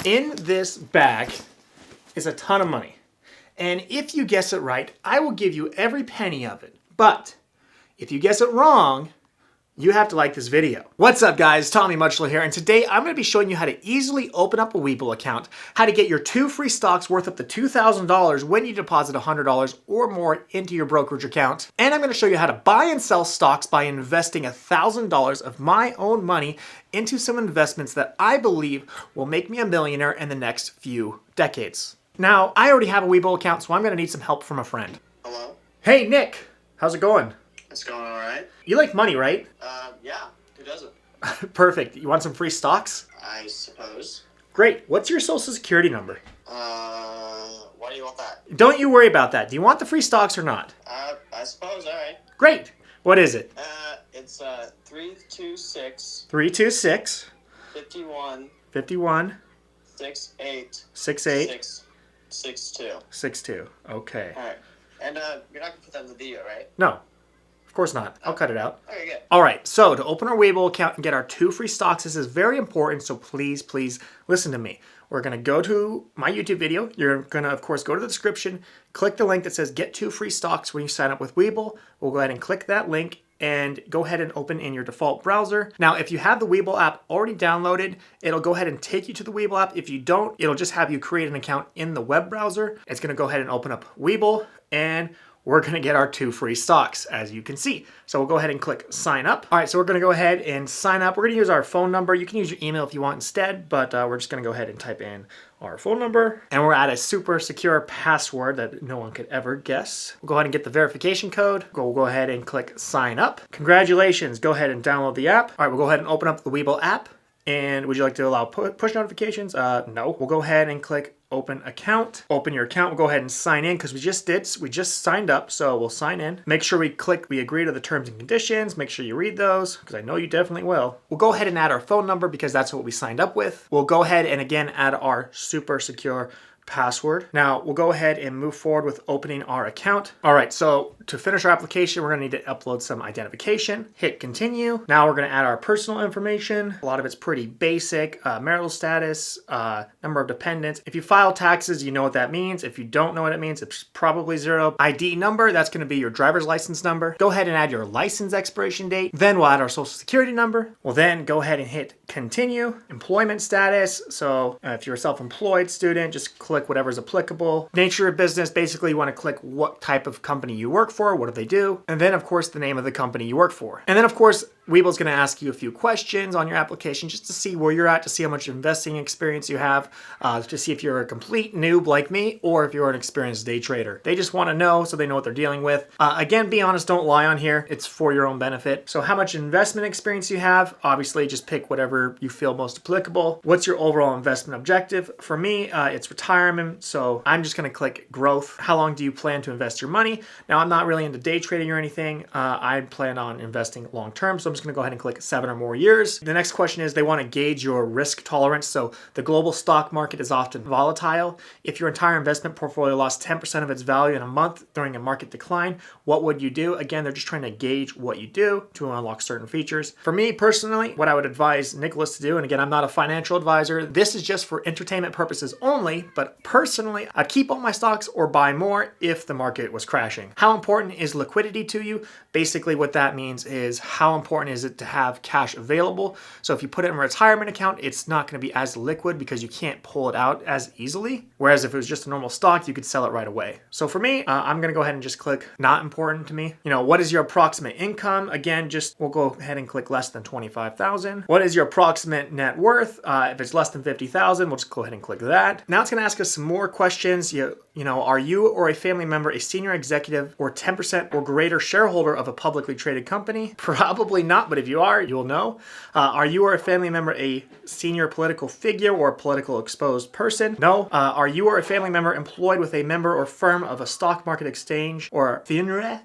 In this bag is a ton of money. And if you guess it right, I will give you every penny of it. But if you guess it wrong, you have to like this video. What's up guys, Tommy Mutchler here, and today I'm going to be showing you how to easily open up a Webull account, how to get your 2 free stocks worth up to $2,000 when you deposit $100 or more into your brokerage account. And I'm going to show you how to buy and sell stocks by investing $1,000 of my own money into some investments that I believe will make me a millionaire in the next few decades. Now, I already have a Webull account, so I'm going to need some help from a friend. Hello? Hey Nick, how's it going? It's going all right. You like money, right? Yeah. Who doesn't? Perfect. You want some free stocks? I suppose. Great. What's your social security number? Why do you want that? Don't you worry about that. Do you want the free stocks or not? I suppose, all right. Great. What is it? It's 326 326 51 51 68 68 62. 62. Okay. All right. And you're not gonna put that in the video, right? No, of course not. I'll cut it out. Okay, good. All right, so to open our Webull account and get our 2 free stocks, this is very important, so please, please listen to me. We're going to go to my YouTube video. You're going to, of course, go to the description, click the link that says get 2 free stocks when you sign up with Webull. We'll go ahead and click that link and go ahead and open in your default browser. Now, if you have the Webull app already downloaded, it'll go ahead and take you to the Webull app. If you don't, it'll just have you create an account in the web browser. It's going to go ahead and open up Webull, and we're going to get our 2 free stocks, as you can see. So we'll go ahead and click sign up. All right, so we're going to go ahead and sign up. We're going to use our phone number. You can use your email if you want instead, but we're just going to go ahead and type in our phone number. And we're at a super secure password that no one could ever guess. We'll go ahead and get the verification code. We'll go ahead and click sign up. Congratulations, go ahead and download the app. All right, we'll go ahead and open up the Webull app. And would you like to allow push notifications? No. We'll go ahead and click open account. Open your account. We'll go ahead and sign in because we just signed up, so we'll sign in. Make sure we agree to the terms and conditions. Make sure you read those because I know you definitely will. We'll go ahead and add our phone number because that's what we signed up with. We'll go ahead and again add our super secure password. Now we'll go ahead and move forward with opening our account. All right, so to finish our application, we're gonna need to upload some identification. Hit continue. Now we're gonna add our personal information. A lot of it's pretty basic. Marital status, number of dependents. If you file taxes, you know what that means. If you don't know what it means, it's probably 0. ID number, that's gonna be your driver's license number. Go ahead and add your license expiration date. Then we'll add our social security number. We'll then go ahead and hit continue. Employment status, so if you're a self-employed student, just click whatever is applicable. Nature of business, basically you want to click what type of company you work for, what do they do, and then of course the name of the company you work for. And then of course Webull's going to ask you a few questions on your application just to see where you're at, to see how much investing experience you have, to see if you're a complete noob like me or if you're an experienced day trader. They just want to know so they know what they're dealing with. Again, be honest, don't lie on here. It's for your own benefit. So how much investment experience you have, obviously just pick whatever you feel most applicable. What's your overall investment objective? For me, it's retirement, so I'm just going to click growth. How long do you plan to invest your money? Now, I'm not really into day trading or anything. I plan on investing long term, so I'm just going to go ahead and click 7 or more years. The next question is they want to gauge your risk tolerance. So the global stock market is often volatile. If your entire investment portfolio lost 10% of its value in a month during a market decline, what would you do? Again, they're just trying to gauge what you do to unlock certain features. For me personally, what I would advise Nicholas to do, and again, I'm not a financial advisor, this is just for entertainment purposes only, but personally, I'd keep all my stocks or buy more if the market was crashing. How important is liquidity to you? Basically, what that means is how important is it to have cash available? So if you put it in a retirement account, it's not going to be as liquid because you can't pull it out as easily. Whereas if it was just a normal stock, you could sell it right away. So for me, I'm going to go ahead and just click not important to me. You know, what is your approximate income? Again, we'll go ahead and click less than 25,000. What is your approximate net worth? If it's less than 50,000, we'll just go ahead and click that. Now it's going to ask us some more questions. You know, are you or a family member a senior executive or 10% or greater shareholder of a publicly traded company? Probably not, but if you are, you'll know. Are you or a family member a senior political figure or a political exposed person? No. Are you or a family member employed with a member or firm of a stock market exchange or FINRA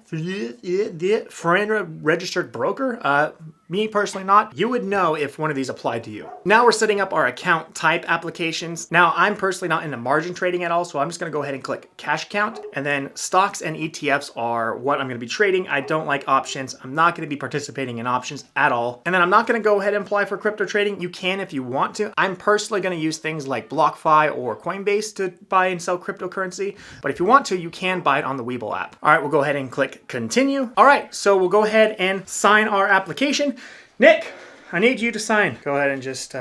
registered broker? me personally not, you would know if one of these applied to you. Now we're setting up our account type applications. Now I'm personally not into margin trading at all, so I'm just gonna go ahead and click cash account, and then stocks and ETFs are what I'm gonna be trading. I don't like options. I'm not gonna be participating in options at all. And then I'm not gonna go ahead and apply for crypto trading. You can if you want to. I'm personally gonna use things like BlockFi or Coinbase to buy and sell cryptocurrency, but if you want to, you can buy it on the Webull app. All right, we'll go ahead and click continue. All right, so we'll go ahead and sign our application. Nick, I need you to sign. Go ahead and just,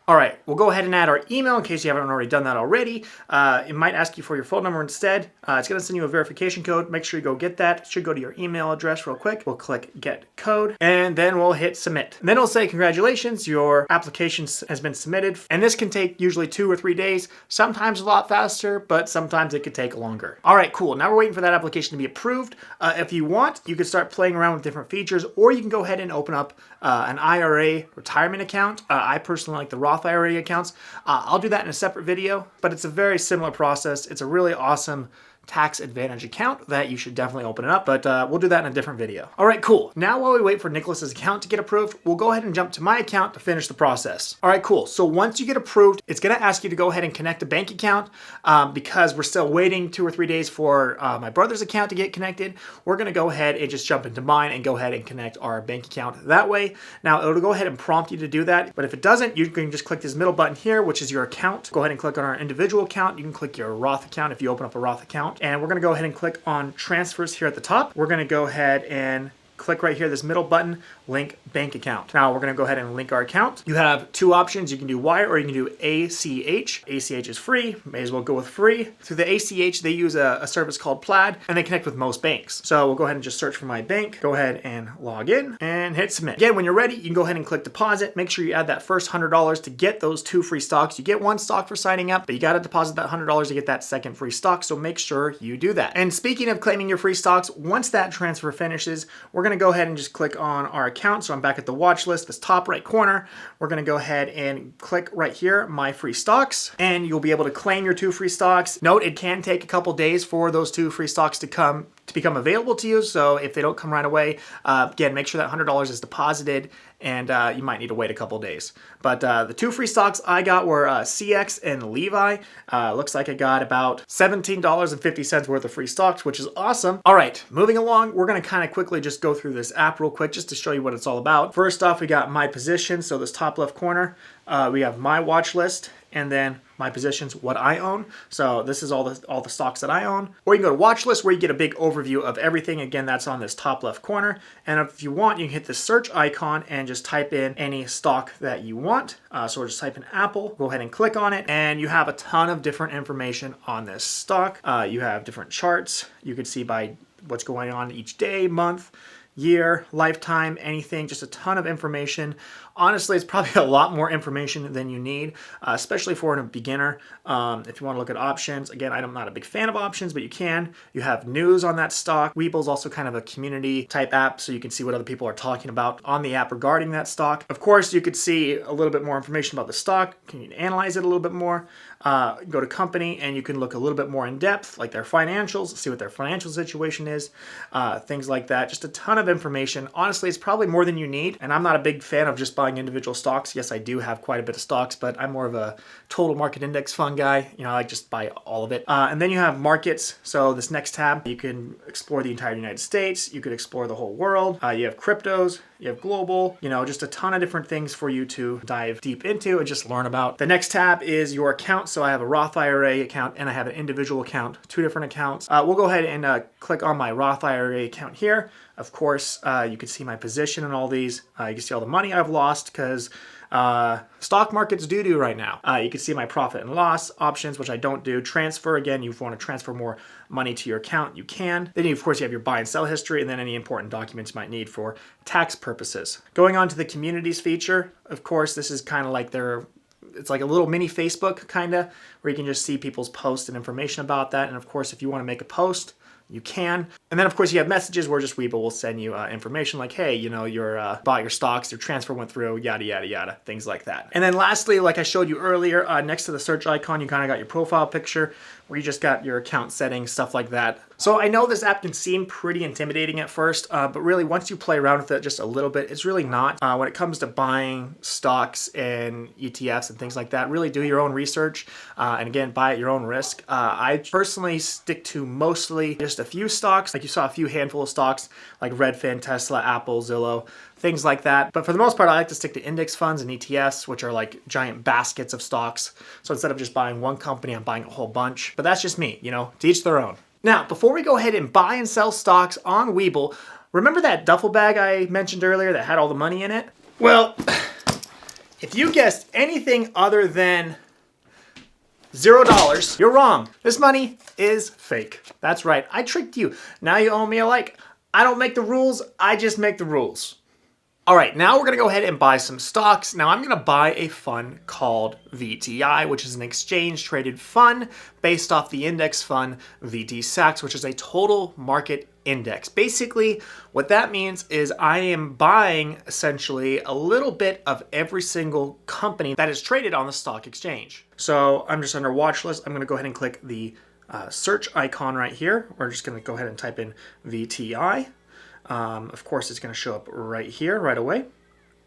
all right, we'll go ahead and add our email in case you haven't already done that already. It might ask you for your phone number instead. It's gonna send you a verification code. Make sure you go get that. It should go to your email address real quick. We'll click get code, and then we'll hit submit. And then it'll say, congratulations, your application has been submitted. And this can take usually 2 or 3 days, sometimes a lot faster, but sometimes it could take longer. All right, cool. Now we're waiting for that application to be approved. If you want, you can start playing around with different features, or you can go ahead and open up an IRA retirement account. I personally like the Roth IRA accounts. I'll do that in a separate video, but it's a very similar process. It's a really awesome tax advantage account that you should definitely open it up, but we'll do that in a different video. All right, cool. Now while we wait for Nicholas's account to get approved, we'll go ahead and jump to my account to finish the process. All right, cool. So once you get approved, it's gonna ask you to go ahead and connect a bank account because we're still waiting 2 or 3 days for my brother's account to get connected. We're gonna go ahead and just jump into mine and go ahead and connect our bank account that way. Now it'll go ahead and prompt you to do that, but if it doesn't, you can just click this middle button here, which is your account. Go ahead and click on our individual account. You can click your Roth account if you open up a Roth account. And we're gonna go ahead and click on transfers here at the top. We're gonna go ahead and click right here, this middle button, link bank account. Now we're gonna go ahead and link our account. You have 2 options. You can do wire or you can do ACH. ACH is free, may as well go with free. Through the ACH, they use a service called Plaid and they connect with most banks. So we'll go ahead and just search for my bank, go ahead and log in and hit submit. Again, when you're ready, you can go ahead and click deposit. Make sure you add that first $100 to get those 2 free stocks. You get 1 stock for signing up, but you gotta deposit that $100 to get that second free stock. So make sure you do that. And speaking of claiming your free stocks, once that transfer finishes, we're gonna go ahead and just click on our account. So I'm back at the watch list, this top right corner. We're gonna go ahead and click right here, my free stocks, and you'll be able to claim your 2 free stocks. Note, it can take a couple days for those 2 free stocks to become available to you. So if they don't come right away, again, make sure that $100 is deposited and you might need to wait a couple days. But the 2 free stocks I got were CX and Levi. Looks like I got about $17.50 worth of free stocks, which is awesome. All right, moving along, we're gonna kind of quickly just go through this app real quick just to show you what it's all about. First off, we got my position. So this top left corner, we have my watch list, and then my positions, what I own. So this is all the stocks that I own. Or you can go to watch list where you get a big overview of everything. Again, that's on this top left corner. And if you want, you can hit the search icon and just type in any stock that you want. So we'll just type in Apple, go ahead and click on it. And you have a ton of different information on this stock. You have different charts. You can see by what's going on each day, month, year, lifetime, anything, just a ton of information. Honestly, it's probably a lot more information than you need, especially for a beginner. If you want to look at options, again, I'm not a big fan of options, but you can. You have news on that stock. Webull is also kind of a community type app, so you can see what other people are talking about on the app regarding that stock. Of course, you could see a little bit more information about the stock. Can you analyze it a little bit more? Go to company, and you can look a little bit more in depth, like their financials, see what their financial situation is, things like that. Just a ton of information. Honestly, it's probably more than you need, and I'm not a big fan of just buying individual stocks. Yes, I do have quite a bit of stocks, but I'm more of a total market index fund guy. You know, I like just buy all of it. And then you have markets. So this next tab, you can explore the entire United States. You could explore the whole world. You have cryptos, you have global, you know, just a ton of different things for you to dive deep into and just learn about. The next tab is your account. So I have a Roth IRA account and I have an individual account, 2 different accounts. We'll go ahead and click on my Roth IRA account here. Of course, you can see my position in all these. You can see all the money I've lost because stock market's doo-doo right now. You can see my profit and loss options, which I don't do. Transfer, again, you want to transfer more money to your account, you can. Then, of course, you have your buy and sell history and then any important documents you might need for tax purposes. Going on to the communities feature, of course, this is kind of like it's like a little mini Facebook kind of, where you can just see people's posts and information about that. And of course, if you want to make a post, you can. And And then of course you have messages where just Webull will send you information like, hey, you know, your bought your stocks, your transfer went through, yada, yada, yada, things like that. And then lastly, like I showed you earlier, next to the search icon, you kind of got your profile picture where you just got your account settings, stuff like that. So I know this app can seem pretty intimidating at first, but really once you play around with it just a little bit, it's really not. When it comes to buying stocks and ETFs and things like that, really do your own research, and again, buy at your own risk. I personally stick to mostly just a few stocks, like you saw a few handful of stocks, like Redfin, Tesla, Apple, Zillow, things like that. But for the most part, I like to stick to index funds and ETFs, which are like giant baskets of stocks. So instead of just buying one company, I'm buying a whole bunch. But that's just me, you know, to each their own. Now, before we go ahead and buy and sell stocks on Webull, remember that duffel bag I mentioned earlier that had all the money in it? Well, if you guessed anything other than $0, you're wrong. This money is fake. That's right, I tricked you. Now you owe me a like. I don't make the rules, I just make the rules. All right, now we're gonna go ahead and buy some stocks. Now I'm gonna buy a fund called VTI, which is an exchange traded fund based off the index fund VTSAX, which is a total market index. Basically, what that means is I am buying essentially a little bit of every single company that is traded on the stock exchange. So I'm just under watch list. I'm gonna go ahead and click the search icon right here. We're just gonna go ahead and type in VTI. Of course, it's going to show up right here, right away.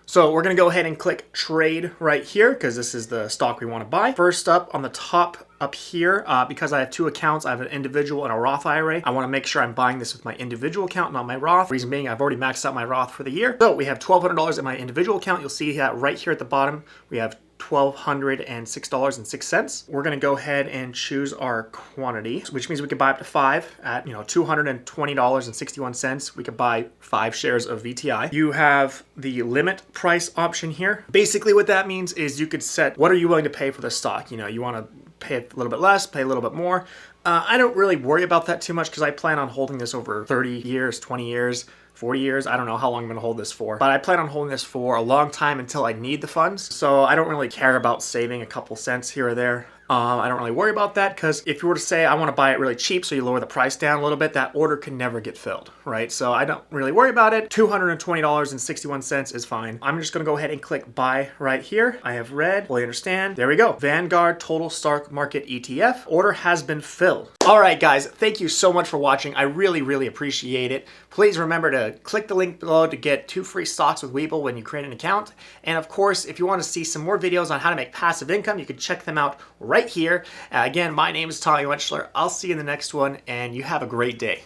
So we're going to go ahead and click trade right here because this is the stock we want to buy. First up on the top up here, because I have two accounts, I have an individual and a Roth IRA. I want to make sure I'm buying this with my individual account, not my Roth. Reason being, I've already maxed out my Roth for the year. So we have $1,200 in my individual account. You'll see that right here at the bottom. We have $1,206.06. We're going to go ahead and choose our quantity, which means we could buy up to 5 at, you know, $220.61. We could buy 5 shares of VTI. You have the limit price option here. Basically what that means is you could set what are you willing to pay for the stock. You know, you want to pay a little bit less, pay a little bit more. I don't really worry about that too much because I plan on holding this over 30 years, 20 years, 40 years. I don't know how long I'm going to hold this for, but I plan on holding this for a long time until I need the funds. So I don't really care about saving a couple cents here or there. I don't really worry about that because if you were to say I want to buy it really cheap so you lower the price down a little bit, that order can never get filled, right? So I don't really worry about it. $220.61 is fine. I'm just going to go ahead and click buy right here. I have read, fully understand. There we go. Vanguard Total Stock Market ETF. Order has been filled. All right, guys, thank you so much for watching. I really, really appreciate it. Please remember to click the link below to get 2 free stocks with Webull when you create an account. And of course, if you want to see some more videos on how to make passive income, you can check them out right here. Again, my name is Mutchler. I'll see you in the next one, and you have a great day.